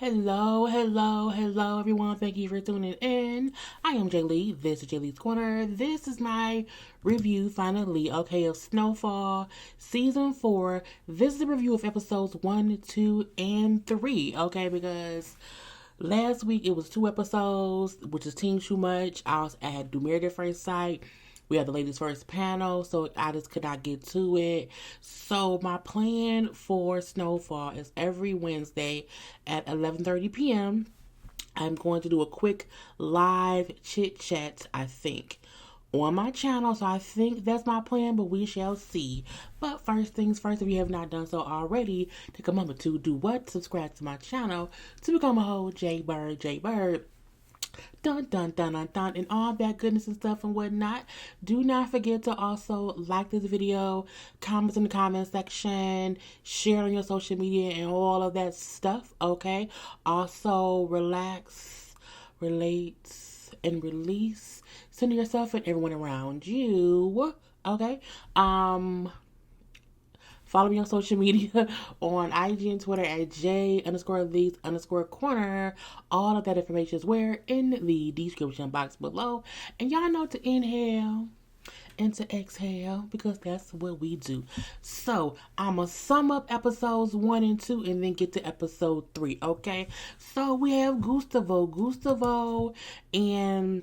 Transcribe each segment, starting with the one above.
Hello, everyone. Thank you for tuning in. I am JayLee. This is JLeesCorner. This is my review, finally, of Snowfall Season 4. This is a review of episodes 1, 2, and 3, because last week it was 2 episodes, which is too much. I had to do Married at First Sight. We had the ladies' first panel, so I just could not get to it. So my plan for Snowfall is every Wednesday at 11:30 p.m. I'm going to do a quick live chit chat, I think, on my channel. So I think that's my plan, but we shall see. But first things first, if you have not done so already, take a moment to do what? Subscribe to my channel to become a whole JayBird. Dun dun dun dun dun, and all that goodness and stuff and whatnot. Do not forget to also like this video, comment in the comment section, share on your social media and all of that stuff. Also relax, relate, and release. Send to yourself and everyone around you. Follow me on social media on IG and Twitter at J_Lees_Corner. All of that information is where? In the description box below. And y'all know to inhale and to exhale, because that's what we do. So I'm going to sum up episodes 1 and 2 and then get to episode 3, okay? So we have Gustavo and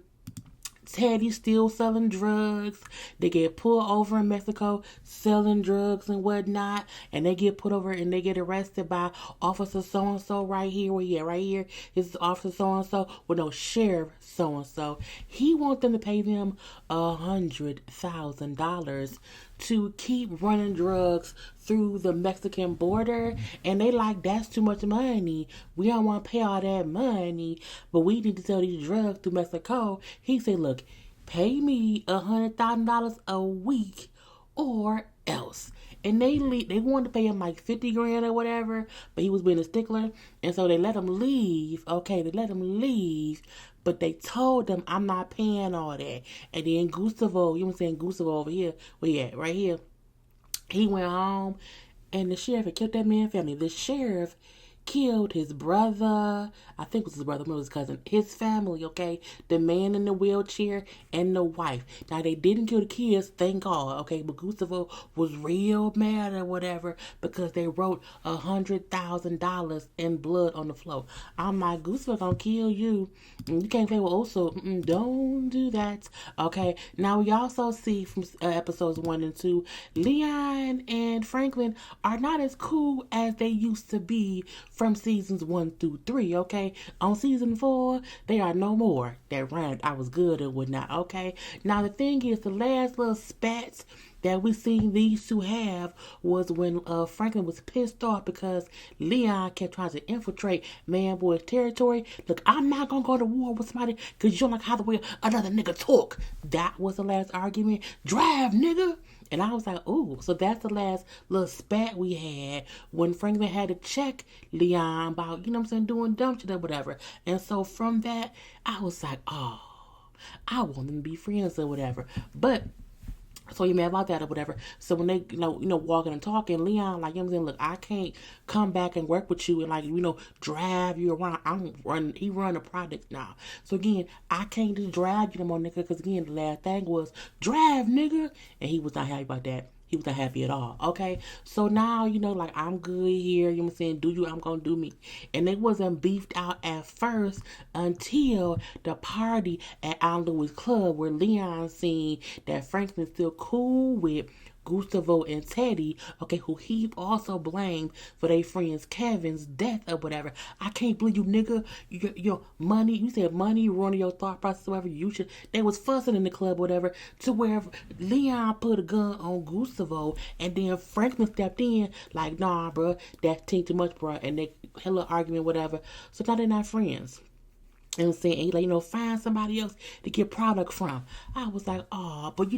Teddy still selling drugs. They get pulled over in Mexico selling drugs and whatnot, and they get put over and they get arrested by Officer so-and-so right here. Right here is Officer so-and-so. Well, no, Sheriff so-and-so. He wants them to pay them $100,000 to keep running drugs through the Mexican border, and they like, that's too much money. We don't want to pay all that money, but we need to sell these drugs through Mexico. He said, look, pay me $100,000 a week or else. And they wanted to pay him like 50 grand or whatever, but he was being a stickler, and so they let him leave. They let him leave, but they told him, I'm not paying all that. And then Gustavo, Gustavo over here, right here, he went home, and the sheriff had killed that man's family. The sheriff killed his brother, I think it was his brother, maybe his cousin, his family, the man in the wheelchair and the wife. Now, they didn't kill the kids, thank God, but Gustavo was real mad or whatever because they wrote $100,000 in blood on the floor. I'm like, Gustavo gonna kill you. You can't play with also. Don't do that. Now we also see from episodes 1 and 2, Leon and Franklin are not as cool as they used to be from seasons 1 through 3, On season 4, they are no more. That rhymed, I was good and whatnot, Now the thing is, the last little spats that we seen these two have was when Franklin was pissed off because Leon kept trying to infiltrate Man-Boy's territory. Look, I'm not gonna go to war with somebody because you don't like how the way another nigga talk. That was the last argument. Drive, nigga. And I was like, ooh, so that's the last little spat we had when Franklin had to check Leon about, doing dumb shit or whatever. And so from that, I was like, oh, I want them to be friends or whatever. But so you mad about that or whatever. So when they, walking and talking, Leon, look, I can't come back and work with you and drive you around. He run a project now. So again, I can't just drive you no more, nigga, because again, the last thing was, drive, nigga. And he was not happy about that. He was not happy at all, So now, I'm good here, do you, I'm gonna do me. And they wasn't beefed out at first until the party at Aunt Louis' club where Leon seen that Franklin's still cool with Gustavo and Teddy, who he also blamed for their friend's Kevin's death or whatever. I can't believe you, nigga. Your money, you said money ruining your thought process or whatever. They was fussing in the club or whatever, to where Leon put a gun on Gustavo, and then Franklin stepped in like, nah, bro, that's too much, bro. And they had a little argument, whatever. So now they're not friends. And I'm saying, find somebody else to get product from. I was like, oh, but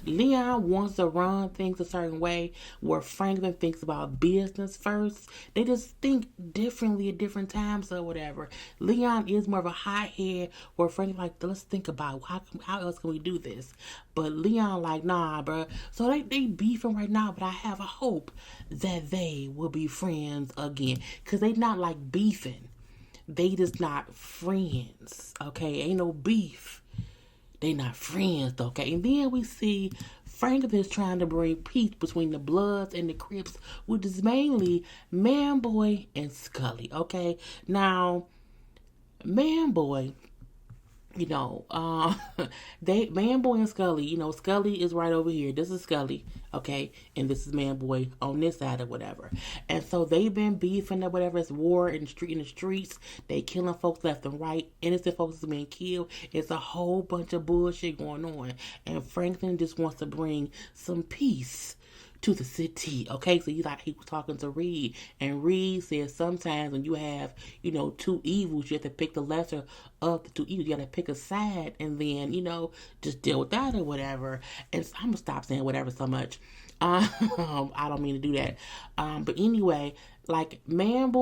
Leon wants to run things a certain way where Franklin thinks about business first. They just think differently at different times or whatever. Leon is more of a hothead where Franklin's like, let's think about how else can we do this? But Leon like, nah, bruh. So they beefing right now, but I have a hope that they will be friends again. Because they not like beefing. They just not friends. Okay? Ain't no beef. They not friends, though, okay? And then we see Franklin is trying to bring peace between the Bloods and the Crips, which is mainly Manboy and Scully, okay? Now, Manboy, you know, Manboy and Scully, Scully is right over here. This is Scully, okay, and this is Manboy on this side or whatever. And so they've been beefing or whatever. It's war in the streets. They killing folks left and right. Innocent folks are being killed. It's a whole bunch of bullshit going on. And Franklin just wants to bring some peace to the city. Okay, so he was talking to Reed, and Reed says sometimes when you have, two evils, you have to pick the lesser of the two evils. You gotta pick a side and then, just deal with that or whatever. And so I'm gonna stop saying whatever so much. I don't mean to do that. But anyway, like Man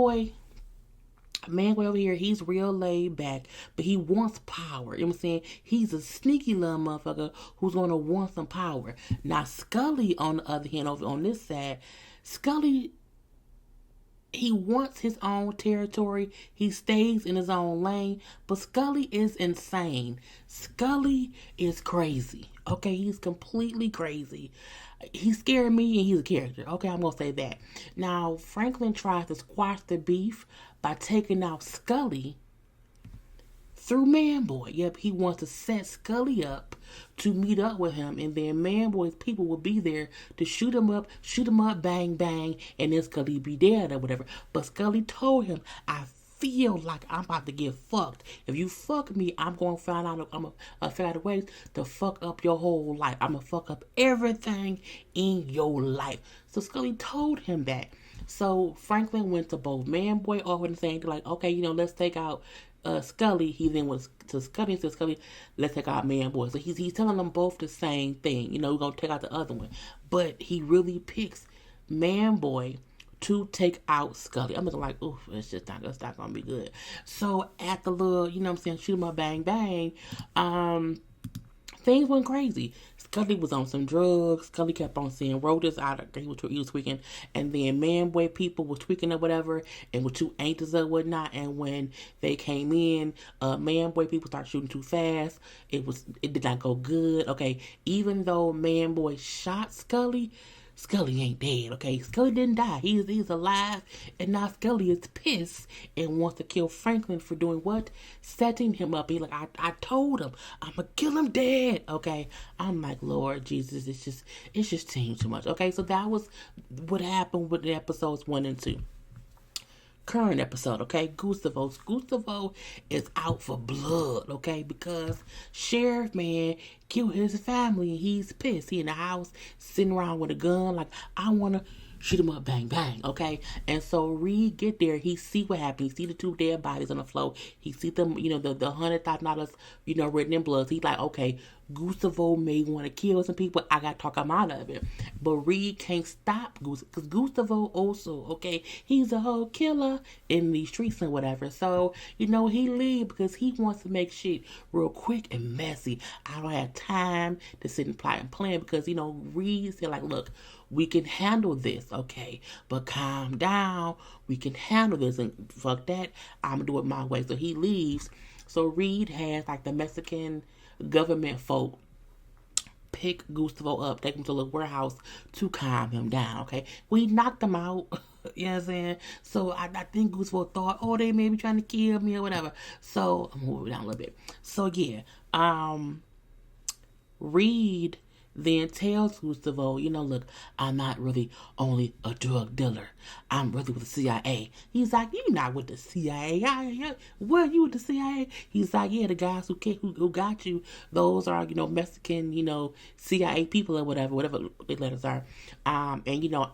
over here, he's real laid back, but he wants power. You know what I'm saying? He's a sneaky little motherfucker who's going to want some power. Now, Scully, on the other hand, over on this side, Scully, he wants his own territory. He stays in his own lane, but Scully is insane. Scully is crazy. Okay, he's completely crazy. He scared me and he's a character. Okay, I'm going to say that. Now, Franklin tries to squash the beef by taking out Scully through Manboy. Yep, he wants to set Scully up to meet up with him, and then Manboy's people will be there to shoot him up, bang, bang, and then Scully be dead or whatever. But Scully told him, I feel like I'm about to get fucked. If you fuck me, I'm going to find out, I'm going to figure out a way to fuck up your whole life. I'm going to fuck up everything in your life. So Scully told him that. So Franklin went to both Manboy over and saying, like, okay, let's take out Scully. He then was to Scully and said, Scully, let's take out Manboy. So he's telling them both the same thing. We're going to take out the other one. But he really picks Manboy to take out Scully. I'm looking like, oof, it's not going to be good. So at the little, shoot him up, bang, bang, things went crazy. Scully was on some drugs. Scully kept on seeing roaches out. He was tweaking. And then Manboy people was tweaking or whatever and were too anxious or whatnot. And when they came in, Manboy people started shooting too fast. It did not go good. Okay, even though Manboy shot Scully ain't dead, okay? Scully didn't die. He's alive, and now Scully is pissed and wants to kill Franklin for doing what? Setting him up. He's like, I told him, I'm gonna kill him dead, okay? I'm like, Lord Jesus, it's just too much, okay? So that was what happened with the episodes 1 and 2. Current episode, okay? Gustavo is out for blood, okay? Because Sheriff Man killed his family and he's pissed. He in the house sitting around with a gun like, I want to shoot him up, bang, bang, okay? And so Reed get there. He see what happened. He see the 2 dead bodies on the floor. He see them, the $100,000, written in blood. So he's like, okay, Gustavo may want to kill some people. I got to talk him out of it. But Reed can't stop Gustavo because Gustavo also, okay, he's a whole killer in these streets and whatever. So, he leave because he wants to make shit real quick and messy. I don't have time to sit and plot and plan because, Reed said like, look, we can handle this, okay? But calm down. We can handle this and fuck that. I'm going to do it my way. So he leaves. So Reed has like the Mexican government folk pick Gustavo up, take him to the warehouse to calm him down, okay? We knocked him out, you know what I'm saying? So I think Gustavo thought, oh, they may be trying to kill me or whatever. So, I'm moving down a little bit. So, yeah, Reed then tells Gustavo, look, I'm not really only a drug dealer. I'm really with the CIA. He's like, you're not with the CIA. Were you with the CIA? He's like, yeah, the guys who got you, those are, Mexican, CIA people or whatever the letters are. And,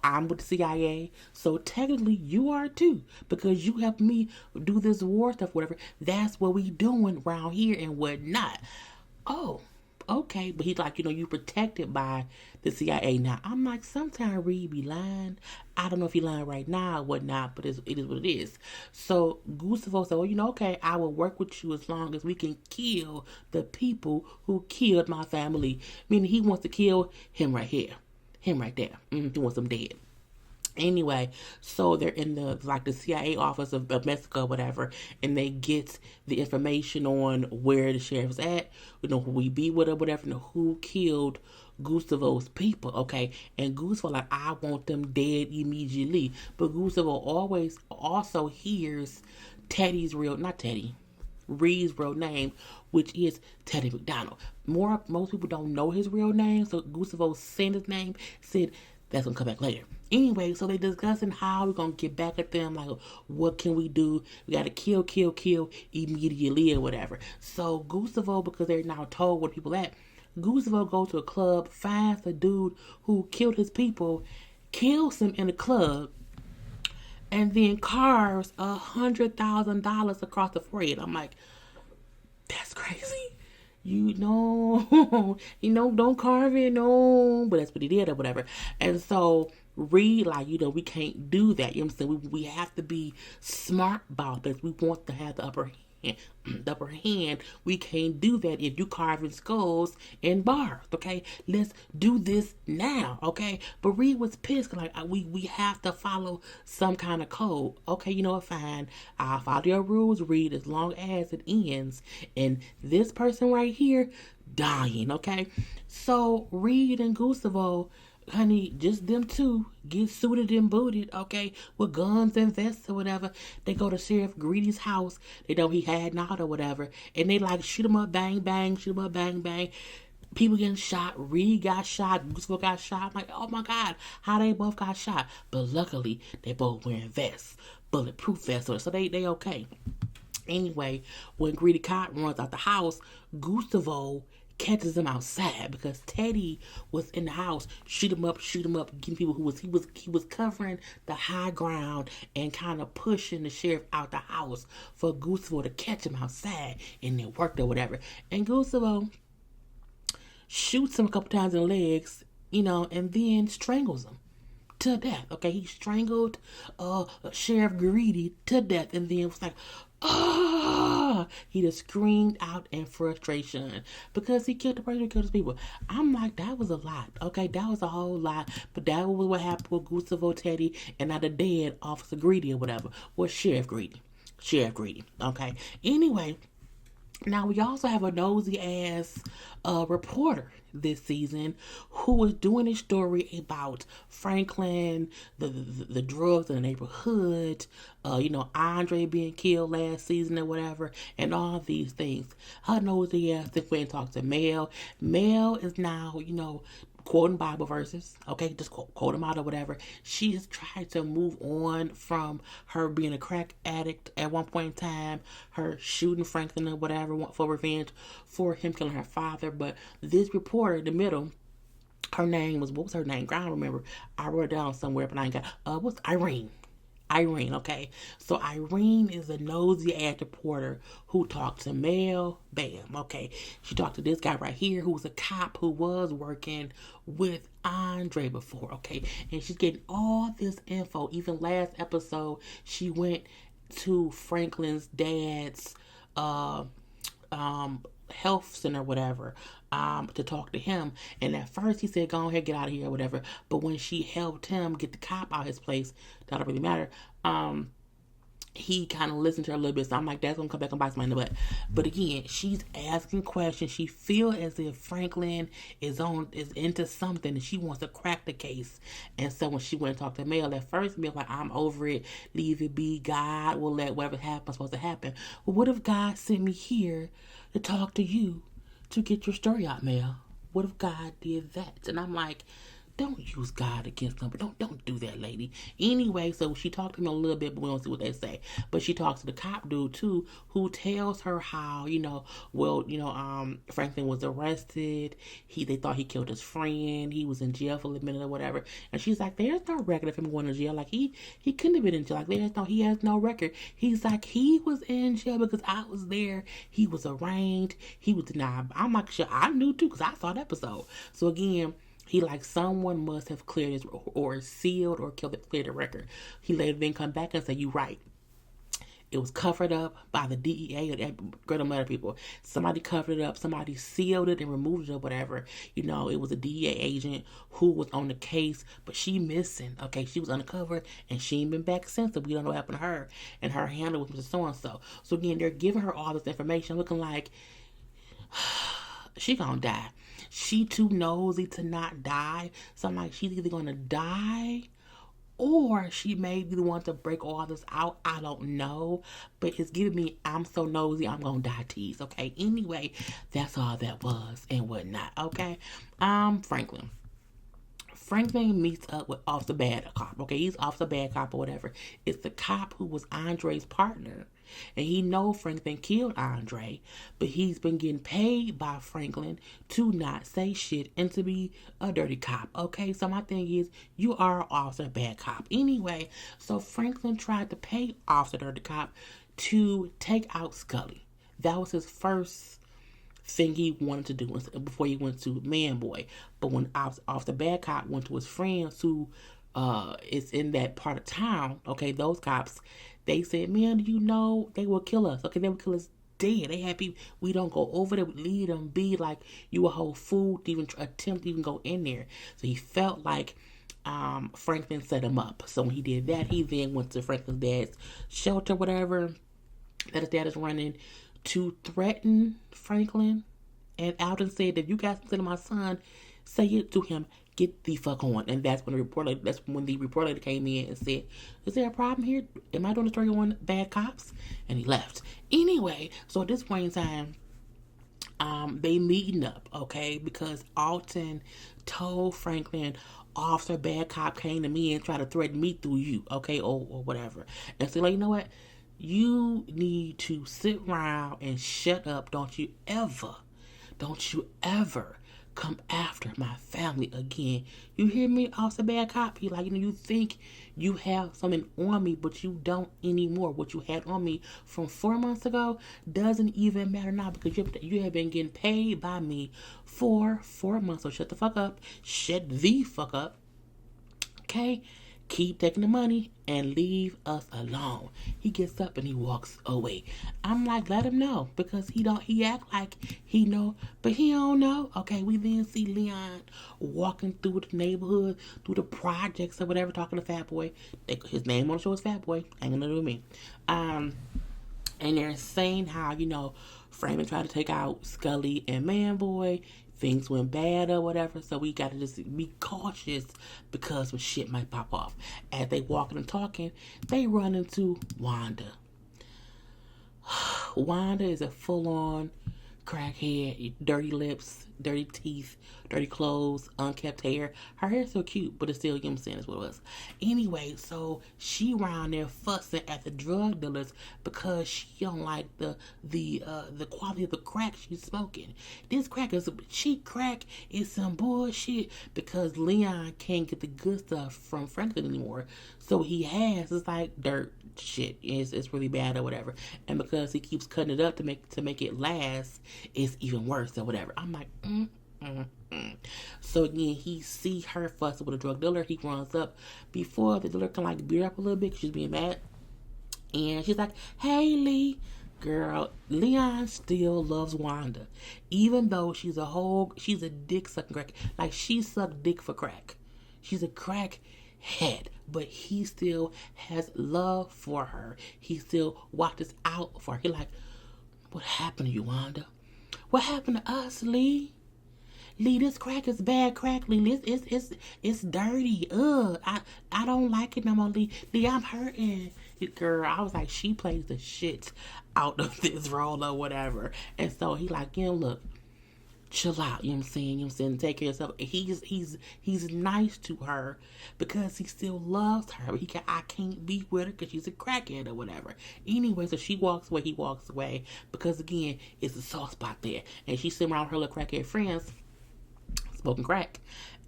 I'm with the CIA. So technically you are too, because you helped me do this war stuff, whatever. That's what we doing around here and whatnot. Oh, Okay, but he's like, you protected by the CIA. Now, I'm like, sometimes Reed be lying. I don't know if he lying right now or whatnot, but it is what it is. So Gustavo said, well, okay, I will work with you as long as we can kill the people who killed my family. Meaning he wants to kill him right here. Him right there. He wants him dead. Anyway, so they're in the CIA office of Mexico or whatever, and they get the information on where the sheriff's at, who we be with or whatever, who killed Gustavo's people, okay? And Gustavo like, I want them dead immediately. But Gustavo always also hears Teddy's real, not Teddy, Reed's real name, which is Teddy McDonald. Most people don't know his real name, so Gustavo said his name, said that's gonna come back later. Anyway, so they discussing how we're gonna get back at them, like what can we do? We gotta kill immediately or whatever. So Gustavo, because they're now told where people at, Gustavo goes to a club, finds the dude who killed his people, kills him in the club, and then carves $100,000 across the forehead. I'm like, that's crazy. Don't carve it, no. But that's what he did or whatever. And so Reed, like, we can't do that. You know what I'm saying? We have to be smart about this. We want to have the upper hand. The upper hand. We can't do that if you carving skulls in bars. Okay, let's do this now. Okay, but Reed was pissed. Like, we have to follow some kind of code. Okay, you know what? Fine. I'll follow your rules, Reed, as long as it ends and this person right here dying. Okay, so Reed and Gustavo, honey, just them two get suited and booted, okay, with guns and vests or whatever. They go to Sheriff Greedy's house. They know he had not or whatever, and they like shoot him up, bang bang, shoot him up, bang bang. People getting shot. Reed got shot. Gustavo got shot. I'm like, oh my God, how they both got shot? But luckily, they both wearing vests, bulletproof vests, so they okay. Anyway, when Greedy Cop runs out the house, Gustavo catches him outside because Teddy was in the house, shoot him up, getting people he was covering the high ground and kind of pushing the sheriff out the house for Gustavo to catch him outside, and it worked or whatever. And Gustavo shoots him a couple times in the legs, and then strangles him to death. Okay, he strangled Sheriff Greedy to death, and then was like, he just screamed out in frustration because he killed the person who killed his people. I'm like, that was a lot. Okay, that was a whole lot. But that was what happened with Gustavo, Teddy, and now the dead Officer Greedy or whatever was Sheriff Greedy. Okay. Anyway, now we also have a nosy ass reporter this season who was doing a story about Franklin, the drugs in the neighborhood, Andre being killed last season or whatever, and all these things. Her nosy ass went and talked to Mel. Mel is now, quoting Bible verses, okay, just quote them out or whatever. She has tried to move on from her being a crack addict at one point in time, her shooting Franklin or whatever for revenge for him killing her father. But this reporter in the middle, her name was, what was her name? I don't remember. I wrote it down somewhere, but I ain't got, what's Irene? Irene, okay? So Irene is a nosy ass reporter who talked to Mel, bam, okay? She talked to this guy right here who was a cop who was working with Andre before, okay? And she's getting all this info. Even last episode, she went to Franklin's dad's health center, whatever, to talk to him. And at first he said, go ahead, get out of here or whatever. But when she helped him get the cop out of his place, that don't really matter. He kind of listened to her a little bit. So I'm like, that's gonna come back and bite somebody in the butt. But again, she's asking questions. She feels as if Franklin is into something and she wants to crack the case. And so when she went and talked to Mel, at first Mel like, I'm over it, leave it be, God will let whatever happens supposed to happen. Well, what if God sent me here to talk to you to get your story out, Mel? What if God did that? And I'm like, Don't use God against them. But don't do that, lady. Anyway, so she talked to him a little bit, but we don't see what they say. But she talks to the cop dude too, who tells her how, Franklin was arrested. They thought he killed his friend. He was in jail for a minute or whatever. And she's like, there's no record of him going to jail. Like he couldn't have been in jail. Like he has no record. He's like, he was in jail because I was there. He was arraigned. He was denied. I'm like, sure, I knew too because I saw the episode. So again, he like someone must have cleared his or sealed or cleared the record. He later then come back and say, "You right. It was covered up by the DEA or Greater Matter people. Somebody covered it up. Somebody sealed it and removed it or whatever. It was a DEA agent who was on the case, but she missing. Okay, she was undercover and she ain't been back since. So we don't know what happened to her. And her handler was Mr. So-and-so. So again, they're giving her all this information, looking like she gonna die. She too nosy to not die. So I'm like, she's either gonna die or she may be the one to break all this out. I don't know. But it's giving me, I'm so nosy, I'm gonna die tease. Okay. Anyway, that's all that was and whatnot. Okay. Franklin. Franklin meets up with Officer Bad Cop. Okay, he's Officer Bad Cop or whatever. It's the cop who was Andre's partner. And he knows Franklin killed Andre, but he's been getting paid by Franklin to not say shit and to be a dirty cop. Okay, so my thing is, you are Officer Bad Cop. Anyway, so Franklin tried to pay Officer Dirty Cop to take out Scully. That was his first thing he wanted to do before he went to Man Boy. But when Officer Bad Cop went to his friends who is in that part of town, okay, those cops, they said, man, they will kill us. Okay, they will kill us dead. They had people, we don't go over there, we leave them be, like you a whole fool to even attempt to even go in there. So he felt like Franklin set him up. So when he did that, he then went to Franklin's dad's shelter, whatever, that his dad is running, to threaten Franklin. And Alden said, if you guys consider my son, say it to him, get the fuck on. And that's when the report lady came in and said, is there a problem here? Am I doing a story on bad cops? And he left. Anyway, so at this point in time, they meeting up, okay? Because Alton told Franklin, Officer Bad Cop came to me and tried to threaten me through you, okay? Or whatever. And so, like, you know what? You need to sit around and shut up. Don't you ever come after my family again. You hear me, Officer Bad Cop? You you think you have something on me, but you don't anymore. What you had on me from 4 months ago doesn't even matter now because you have been getting paid by me for 4 months. So shut the fuck up. Shut the fuck up. Okay? Keep taking the money and leave us alone. He gets up and he walks away. I'm like, let him know, because he act like he know, but he don't know. Okay, we then see Leon walking through the neighborhood, through the projects or whatever, talking to Fat Boy. His name on the show is Fat Boy. Ain't gonna do with me. And they're saying how, Franklin tried to take out Scully and Man Boy. Things went bad or whatever, so we gotta just be cautious because some shit might pop off. As they walking and talking, they run into Wanda. Wanda is a full-on crackhead, dirty lips, dirty teeth, dirty clothes, unkept hair. Her hair's so cute, but it's still, I'm saying, is what it was. Anyway, so she around there fussing at the drug dealers because she don't like the quality of the crack she's smoking. This crack is cheap crack. It's some bullshit because Leon can't get the good stuff from Franklin anymore. So he has, it's like dirt shit. It's really bad or whatever. And because he keeps cutting it up to make it last, it's even worse or whatever. I'm like, So again, he see her fussing with a drug dealer. He runs up before the dealer can beat her up a little bit because she's being mad. And she's like, hey, Lee. Girl, Leon still loves Wanda. Even though she's a dick sucking crack. Like, she sucked dick for crack. She's a crack head. But he still has love for her. He still watches out for her. He like, what happened to you, Wanda? What happened to us, Lee? Lee, this crack is bad crack, Lee. It's dirty. Ugh. I don't like it no more, Lee. Lee, I'm hurting. Girl, I was like, she plays the shit out of this role or whatever. And so he like, look, chill out, you know what I'm saying? You know what I'm saying? Take care of yourself. He's nice to her because he still loves her. But I can't be with her because she's a crackhead or whatever. Anyway, so she walks away, he walks away because again, it's a soft spot there. And she's sitting around with her little crackhead friends smoking crack.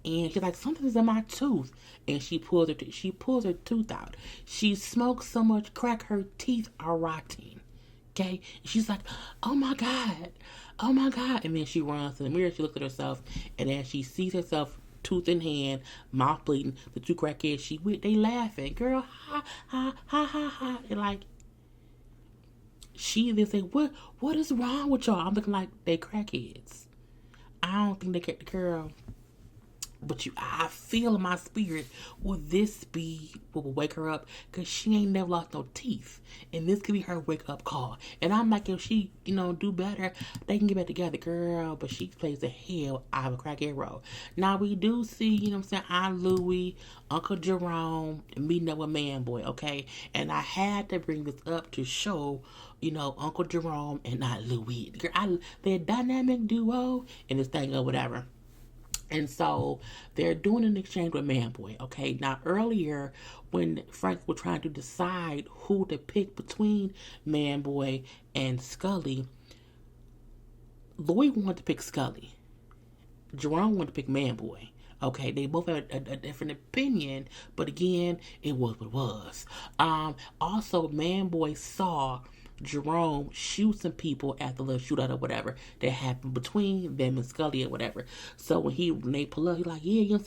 And she's like, something's in my tooth. And she pulls her tooth out. She smokes so much crack her teeth are rotting. Okay? She's like, oh my God. Oh my God. And then she runs to the mirror, she looks at herself, and then she sees herself tooth in hand, mouth bleeding, the two crackheads she with, they laughing. Girl, ha, ha, ha, ha, ha. And like, she then say, what is wrong with y'all? I'm looking like they crackheads. I don't think they get the girl. But I feel in my spirit, will this be what will wake her up? Because she ain't never lost no teeth. And this could be her wake up call. And I'm like, if she, do better, they can get back together, girl. But she plays the hell out of a crackhead role. Now, we do see, Aunt Louie, Uncle Jerome, meeting up with Man Boy, okay? And I had to bring this up to show, Uncle Jerome and Aunt Louie. Girl, they're a dynamic duo in this thing or whatever. And so they're doing an exchange with Man Boy, okay? Now, earlier, when Frank was trying to decide who to pick between Man Boy and Scully, Louis wanted to pick Scully. Jerome wanted to pick Man Boy. Okay, they both had a different opinion, but again, it was what it was. Also, Man Boy saw Jerome shoot some people at the little shootout or whatever that happened between them and Scully or whatever. So when they pull up, he's like, yeah,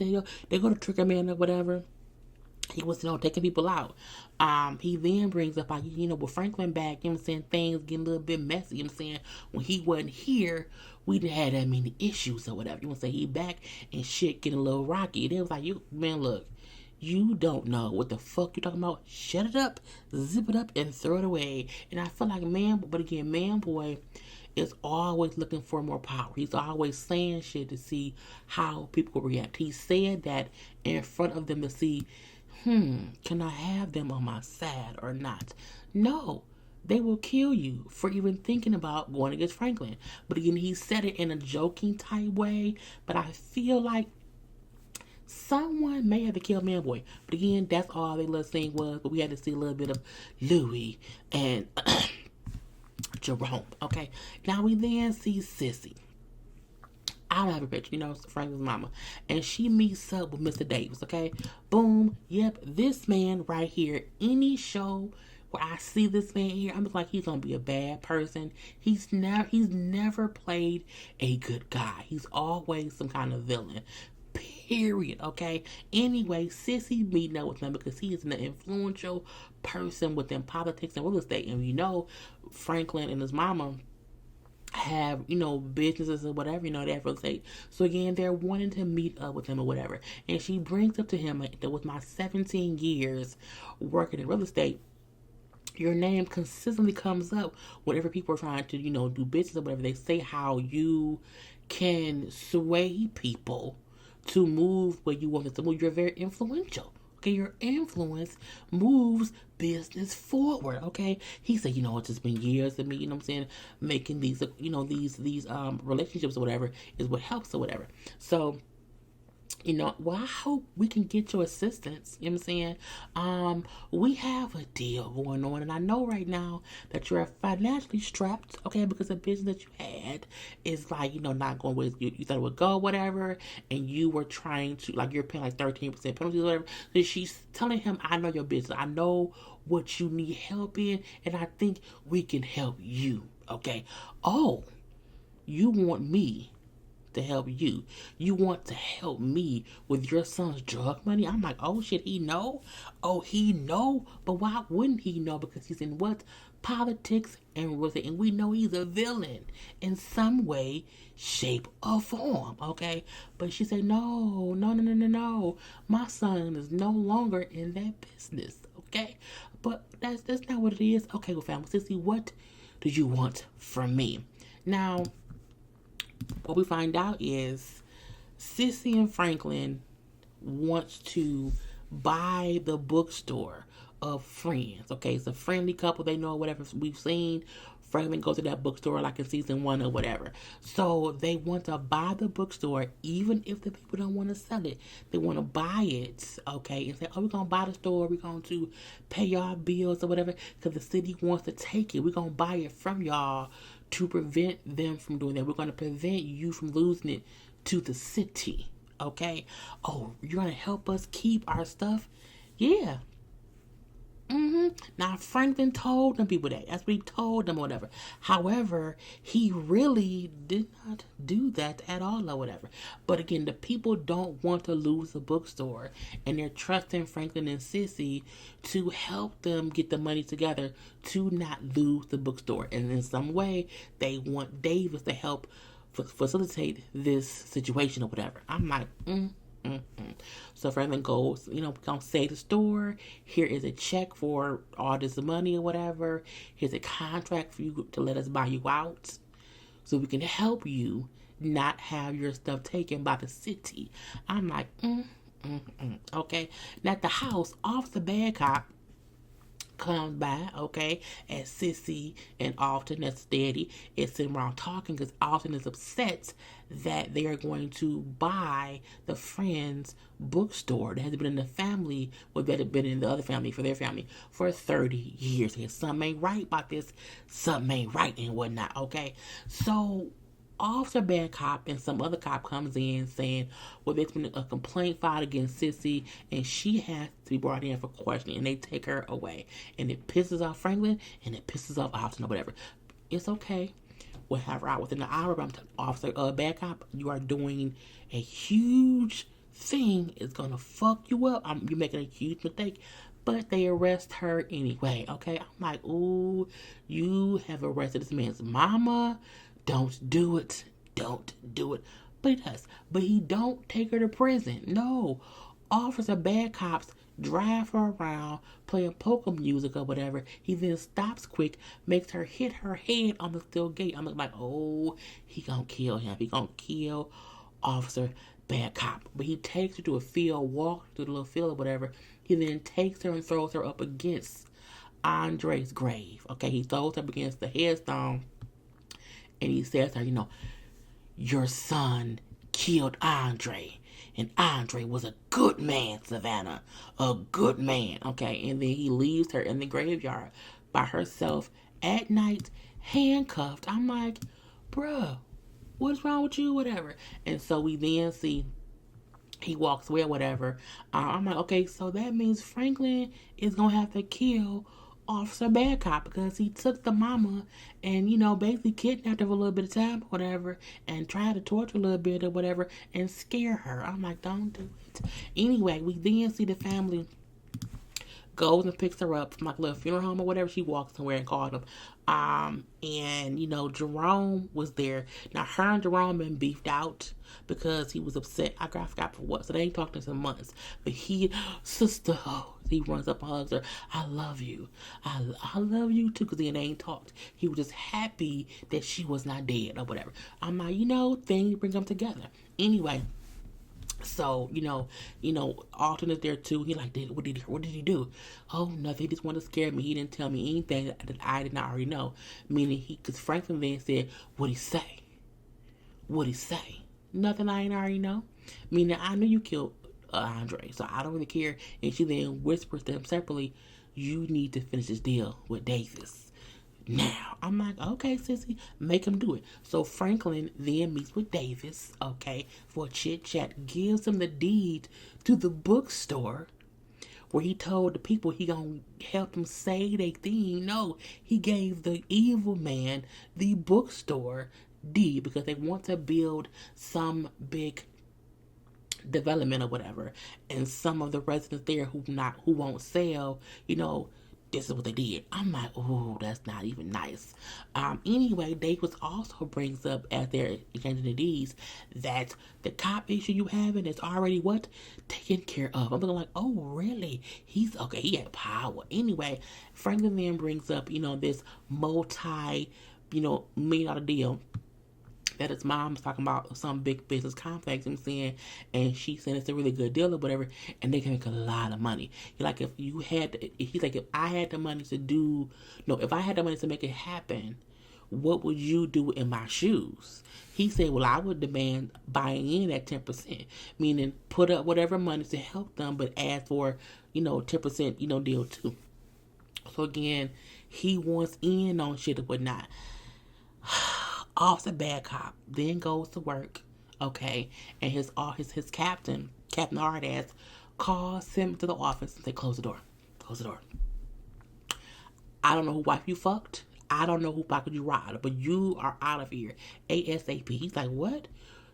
they're going to trigger man or whatever. He was, taking people out. He then brings up, like, with Franklin back, things getting a little bit messy, when he wasn't here, we didn't have that many issues or whatever. He back and shit getting a little rocky. And it was like, look, you don't know what the fuck you're talking about. Shut it up, zip it up, and throw it away. And I feel like Man Boy is always looking for more power. He's always saying shit to see how people react. He said that in front of them to see, can I have them on my side or not? No. They will kill you for even thinking about going against Franklin. But again, he said it in a joking type way. But I feel like someone may have to kill Man Boy. But again, that's all they little thing was. But we had to see a little bit of Louie and Jerome. Okay. Now we then see Sissy. I don't have a picture, Franklin's mama. And she meets up with Mr. Davis, okay? Boom. Yep, this man right here, any show where I see this man here, I'm just like, he's gonna be a bad person. He's never played a good guy. He's always some kind of villain. Period, okay? Anyway, Sissy meeting up with him because he is an influential person within politics and real estate. And Franklin and his mama have, businesses or whatever, they have real estate. So again, they're wanting to meet up with him or whatever. And she brings up to him that with my 17 years working in real estate, your name consistently comes up whenever people are trying to, do business or whatever. They say how you can sway people to move where you want them to move. You're very influential. Okay, your influence moves business forward. Okay, he said, it's just been years of me, making these, these relationships or whatever is what helps or whatever. So, I hope we can get your assistance. You know what I'm saying? We have a deal going on, and I know right now that you're financially strapped, okay, because the business that you had is like, not going with you thought it would go, whatever, and you were trying to, like, you're paying like 13% penalties or whatever. So she's telling him, I know your business. I know what you need help in, and I think we can help you, okay? Oh, you want me to help you. You want to help me with your son's drug money? I'm like, oh shit, he know? Oh, he know? But why wouldn't he know? Because he's in what? Politics and real estate. And we know he's a villain in some way, shape, or form, okay? But she said, no. My son is no longer in that business, okay? But that's not what it is. Okay, well, family, Sissy, what do you want from me? Now, what we find out is Sissy and Franklin wants to buy the bookstore of Friends. Okay, it's a friendly couple. They know whatever we've seen. Franklin goes to that bookstore like in season 1 or whatever. So they want to buy the bookstore even if the people don't want to sell it. They want to buy it, okay, and say, oh, we're going to buy the store. We're going to pay y'all bills or whatever because the city wants to take it. We're going to buy it from y'all to prevent them from doing that. We're going to prevent you from losing it to the city, okay? Oh, you're going to help us keep our stuff? Yeah. Now, Franklin told them people that. That's what he told them or whatever. However, he really did not do that at all or whatever. But again, the people don't want to lose the bookstore. And they're trusting Franklin and Sissy to help them get the money together to not lose the bookstore. And in some way, they want Davis to help facilitate this situation or whatever. I'm like, So Franklin goes, we're going to say the store. Here is a check for all this money or whatever. Here's a contract for you to let us buy you out so we can help you not have your stuff taken by the city. I'm like, okay. Now at the house, Officer Bad Cop comes by, okay, and Sissy and Alton, that's Steady, is sitting around talking because Alton is upset that they are going to buy the Friends bookstore that has been in the family, well, that had been in the other family, for their family, for 30 years. And something ain't right about this, something ain't right and whatnot, okay? So Officer Bad Cop and some other cop comes in saying, well, there's been a complaint filed against Sissy and she has to be brought in for questioning, and they take her away. And it pisses off Franklin and it pisses off Austin or whatever. It's okay. We'll have her out within an hour, but I'm telling Officer Bad Cop, you are doing a huge thing. It's going to fuck you up. You're making a huge mistake. But they arrest her anyway, okay? I'm like, ooh, you have arrested this man's mama. Don't do it. Don't do it. But he does. But he don't take her to prison. No. Officer Bad Cops drive her around playing polka music or whatever. He then stops quick, makes her hit her head on the steel gate. I'm like, oh, he gonna kill him. He gonna kill Officer Bad Cop. But he takes her to a field, walks through the little field or whatever. He then takes her and throws her up against Andre's grave. Okay, he throws her up against the headstone. And he says to her, your son killed Andre. And Andre was a good man, Savannah. A good man. Okay, and then he leaves her in the graveyard by herself at night, handcuffed. I'm like, bruh, what's wrong with you? Whatever. And so we then see he walks away or whatever. I'm like, okay, so that means Franklin is going to have to kill Officer Bad Cop because he took the mama and, basically kidnapped her for a little bit of time or whatever and tried to torture a little bit or whatever and scare her. I'm like, don't do it. Anyway, we then see the family goes and picks her up from like a little funeral home or whatever. She walks somewhere and called him. And Jerome was there. Now her and Jerome been beefed out because he was upset. I forgot for what. So they ain't talked in some months. But sister, he runs up and hugs her. I love you. I love you too, because they ain't talked. He was just happy that she was not dead or whatever. I'm like, things bring them together. Anyway. So, Alton is there too. He like, what did he do? Oh, nothing. He just wanted to scare me. He didn't tell me anything that I did not already know. Meaning because Franklin then said, what'd he say? What'd he say? Nothing I ain't already know. Meaning I knew you killed Andre, so I don't really care. And she then whispers to him separately, you need to finish this deal with Davis. Now, I'm like, okay, sissy, make him do it. So Franklin then meets with Davis, okay, for a chit chat, gives him the deed to the bookstore where he told the people he gonna help them say they thing. No, he gave the evil man the bookstore deed because they want to build some big development or whatever, and some of the residents there who won't sell, this is what they did. I'm like, oh, that's not even nice. Anyway, Davis also brings up as they're exchanging the deeds that the cop issue you having is already what? Taken care of. I'm looking like, oh, really? He's okay. He had power. Anyway, Franklin then brings up, this multi, $1 million deal that his mom was talking about some big business complex and saying, and she said it's a really good deal or whatever, and they can make a lot of money. He's like, if I had the money to make it happen, what would you do in my shoes? He said, well, I would demand buying in at 10%, meaning put up whatever money to help them, but ask for, 10%, deal too. So again, he wants in on shit and whatnot. Officer Bad Cop then goes to work, okay, and his Captain Hard Ass, calls him to the office and say, close the door. Close the door. I don't know who wife you fucked. I don't know who pocket you robbed, but you are out of here ASAP. He's like, what?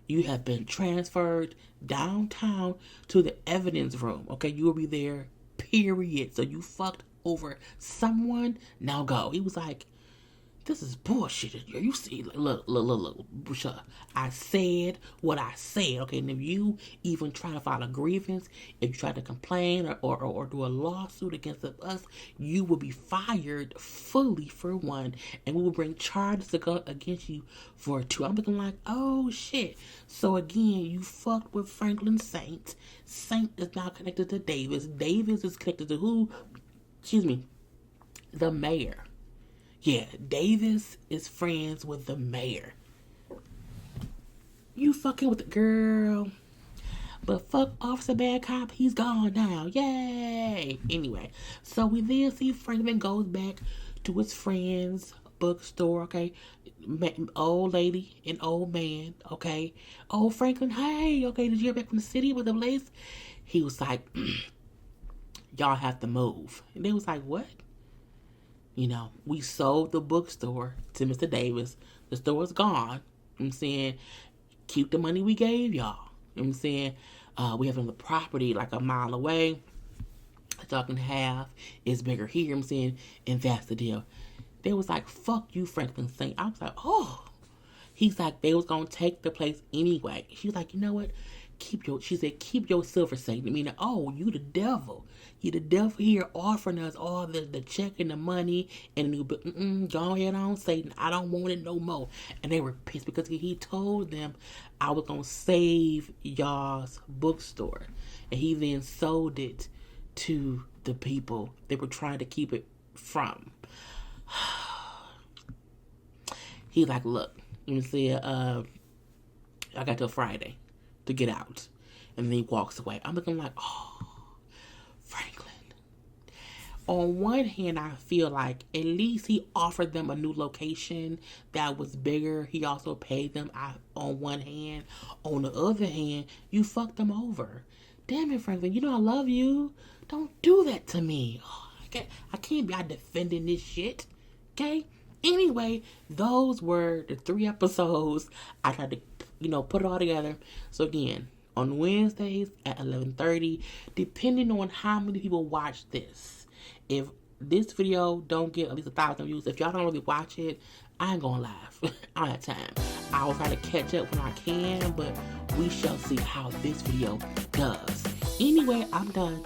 You have been transferred downtown to the evidence room. Okay, you will be there, period. So you fucked over someone. Now go. He was like, this is bullshit. You see, look. I said what I said, okay? And if you even try to file a grievance, if you try to complain or do a lawsuit against us, you will be fired fully for one, and we will bring charges against you for two. I'm looking like, oh shit. So again, you fucked with Franklin Saint. Saint is now connected to Davis. Davis is connected to who? Excuse me, the mayor. Yeah, Davis is friends with the mayor. You fucking with the girl. But fuck Officer Bad Cop, he's gone now. Yay! Anyway, so we then see Franklin goes back to his friend's bookstore, okay? Old lady and old man, okay? Oh, Franklin, hey, okay, did you get back from the city with the place? He was like, y'all have to move. And they was like, what? We sold the bookstore to Mr. Davis. The store's gone. I'm saying, keep the money we gave y'all. I'm saying, we have another property like a mile away. Y'all can have. It's bigger here. I'm saying, and that's the deal. They was like, fuck you, Franklin Saint. I was like, oh. He's like, they was going to take the place anyway. She was like, you know what? She said, keep your silver safe. I mean, oh, you the devil. You the devil here offering us all the check and the money and the new, go ahead on, Satan. I don't want it no more. And they were pissed because he told them I was going to save y'all's bookstore. And he then sold it to the people they were trying to keep it from. He's like, look, let me see, I got till Friday to get out. And then he walks away. I'm looking like, oh, Franklin. On one hand, I feel like at least he offered them a new location that was bigger. He also paid them on one hand. On the other hand, you fucked them over. Damn it, Franklin. I love you. Don't do that to me. Oh, I can't be out defending this shit. Okay? Anyway, those were the 3 episodes. I tried to put it all together. So again, on Wednesdays at 11:30, depending on how many people watch this. If this video don't get at least 1,000 views, if y'all don't really watch it, I ain't gonna laugh. I don't have time. I will try to catch up when I can, but we shall see how this video does. Anyway, I'm done.